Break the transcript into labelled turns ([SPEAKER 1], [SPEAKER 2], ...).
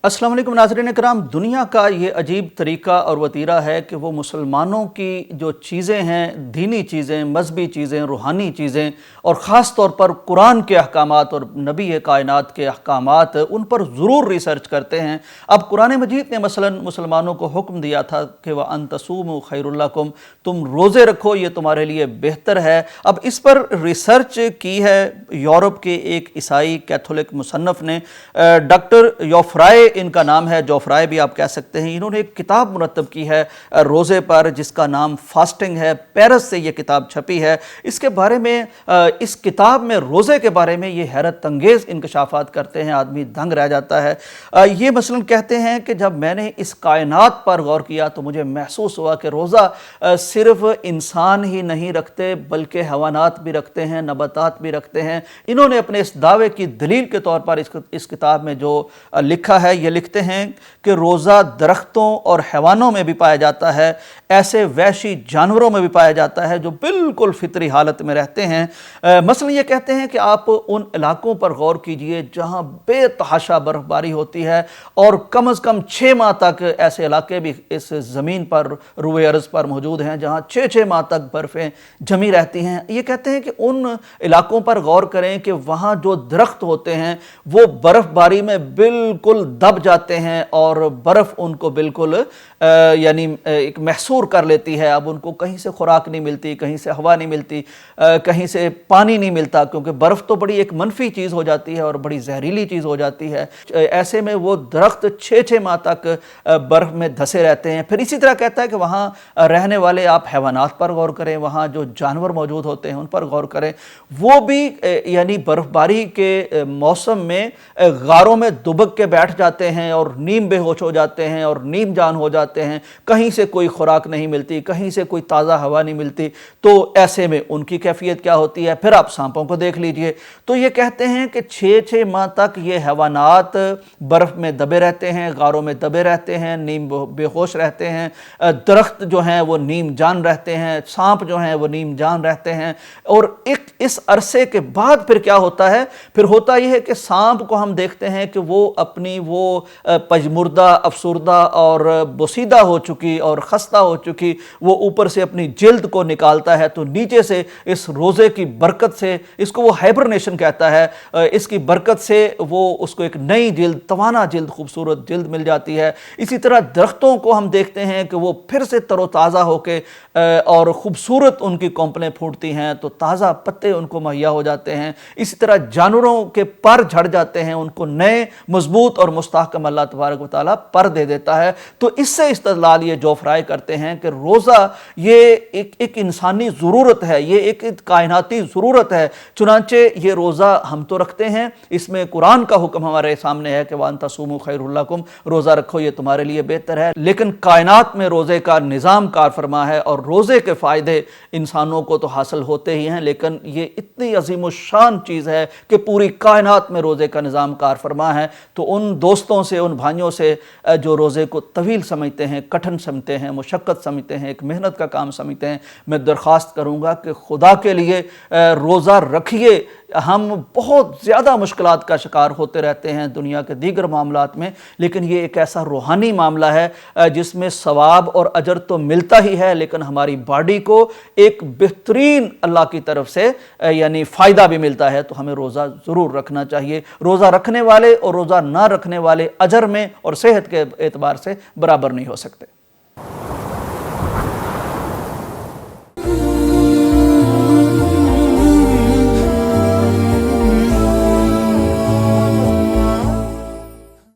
[SPEAKER 1] अस्सलाम वालेकुम नाज़रीन इकराम। दुनिया का ये अजीब तरीक़ा और वतीरा है कि वो मुसलमानों की जो चीज़ें हैं, दीनी चीज़ें, मजहबी चीज़ें, रूहानी चीज़ें और ख़ास तौर पर कुरान के अहकामात और नबी कायनात के अहकामात, उन पर ज़रूर रिसर्च करते हैं। अब कुरान मजीद ने मसलन मुसलमानों को हुक्म दिया था कि व अन तसूमू खैरुल लकुम, तुम रोज़े रखो, ये तुम्हारे लिए बेहतर है। अब इस पर रिसर्च की है यूरोप के एक ईसाई कैथोलिक मुसन्नफ़ ने, डॉक्टर योफ्राय इनका नाम है, जोफ्राय भी आप कह सकते हैं। इन्होंने एक किताब मुरतब की है रोज़े पर, जिसका नाम फास्टिंग है। पेरिस से ये किताब छपी है। इसके बारे में, इस किताब में रोज़े के बारे में ये हैरत अंगेज़ इंकशाफात करते हैं, आदमी दंग रह जाता है। ये मसलन कहते हैं कि जब मैंने इस कायनात पर गौर किया तो मुझे महसूस हुआ कि रोज़ा सिर्फ इंसान ही नहीं रखते बल्कि हैवानात भी रखते हैं, नबातात भी रखते हैं। इन्होंने अपने इस दावे की दलील के तौर पर इस किताब में जो लिखा है, ये लिखते हैं कि रोज़ा दरख्तों और हैवानों में भी पाया जाता है, ऐसे वहशी जानवरों में भी पाया जाता है जो बिल्कुल फितरी हालत में रहते हैं। मसलन ये कहते हैं कि आप उन इलाकों पर गौर कीजिए जहाँ बेतहाशा बर्फ़बारी होती है और कम अज़ कम 6 माह तक ऐसे इलाके भी इस ज़मीन पर, रुए अर्ज़ पर मौजूद हैं जहाँ 6-6 माह तक बर्फ़ें जमी रहती हैं। ये कहते हैं कि उन इलाकों पर गौर करें कि वहाँ जो दरख्त होते हैं वो बर्फ़बारी में बिल्कुल दब जाते हैं और बर्फ़ उनको बिल्कुल यानी एक महसूर कर लेती है। अब उनको कहीं से खुराक नहीं मिलती, कहीं से हवा नहीं मिलती, कहीं से पानी नहीं मिलता, क्योंकि बर्फ़ तो बड़ी एक मनफी चीज़ हो जाती है और बड़ी जहरीली चीज़ हो जाती है। ऐसे में वो दरख्त 6-6 माह तक बर्फ़ में धंसे रहते हैं। फिर इसी तरह कहता है कि वहाँ रहने वाले आप हैवानात पर गौर करें, वहाँ जो जानवर मौजूद होते हैं उन पर गौर करें, वो भी यानी बर्फ़बारी के मौसम में गारों में दुबक के बैठ जाते हैं और नीम बेहोश हो जाते हैं और नीम जान हो जाते हैं। कहीं से कोई खुराक नहीं मिलती, कहीं से कोई ताज़ा हवा नहीं मिलती। तो ऐसे में उनकी कैफियत क्या होती है। फिर आप सांपों को देख लीजिए, तो ये कहते हैं कि 6-6 माह तक ये हैवानात बर्फ़ में दबे रहते हैं, गारों में दबे रहते हैं, नीम बेहोश रहते हैं, दरख्त जो हैं वो नीम जान रहते हैं, सांप जो हैं वो नीम जान रहते हैं। और इस अरसे के बाद फिर क्या होता है, फिर होता यह है कि सांप को हम देखते हैं कि वो अपनी वो पजमुर्दा, अफसुर्दा और बोसीदा हो चुकी और खस्ता हो चुकी, वो ऊपर से अपनी जिल्द को निकालता है, तो नीचे से इस रोज़े की बरकत से, इसको वो हाइबरनेशन कहता है, इसकी बरकत से वो उसको एक नई जिल्द, तवाना जिल्द, खूबसूरत जिल्द मिल जाती है। इसी तरह दरख्तों को हम देखते हैं कि वो फिर से तरोताज़ा होके और ख़ूबसूरत उनकी कोंपलें फूटती हैं, तो ताज़ा पत्ते उनको मुहैया हो जाते हैं। इसी तरह जानवरों के पर झड़ जाते हैं, उनको नए मजबूत और मुस्तहकम अल्लाह तबारक व तआला पर दे देता है। तो इससे इस्तेदलाल ये जोफ्राय करते हैं कि रोज़ा ये एक इंसानी ज़रूरत है, ये एक कायनाती ज़रूरत है। चुनांचे ये रोज़ा हम तो रखते हैं, इसमें कुरान का हुक्म हमारे सामने है कि वान तसूमू खैरुल लकुम, रोज़ा रखो ये तुम्हारे लिए बेहतर है। लेकिन कायनात में रोज़े का निज़ाम कार फरमा है और रोज़े के फ़ायदे इंसानों को तो हासिल होते ही हैं, लेकिन ये इतनी अजीम शान चीज़ है कि पूरी कायनात में रोज़े का निज़ाम कार फरमा है। तो उन दोस्तों से, उन भाइयों से जो रोज़े को तवील समझते हैं, कठिन समझते हैं, मुशक्क़त समझते हैं, एक मेहनत का काम समझते हैं, मैं दरख्वास्त करूँगा कि खुदा के लिए रोज़ा रखिए। हम बहुत ज़्यादा मुश्किलात का शिकार होते रहते हैं दुनिया के दीगर मामलात में, लेकिन ये एक ऐसा रूहानी मामला है जिसमें सवाब और अजर तो मिलता ही है, लेकिन हमारी बॉडी को एक बेहतरीन अल्लाह की तरफ से यानी फ़ायदा भी मिलता है। तो हमें रोज़ा ज़रूर रखना चाहिए। रोज़ा रखने वाले और रोज़ा ना रखने वाले अजर में और सेहत के एतबार से बराबर नहीं हो सकते।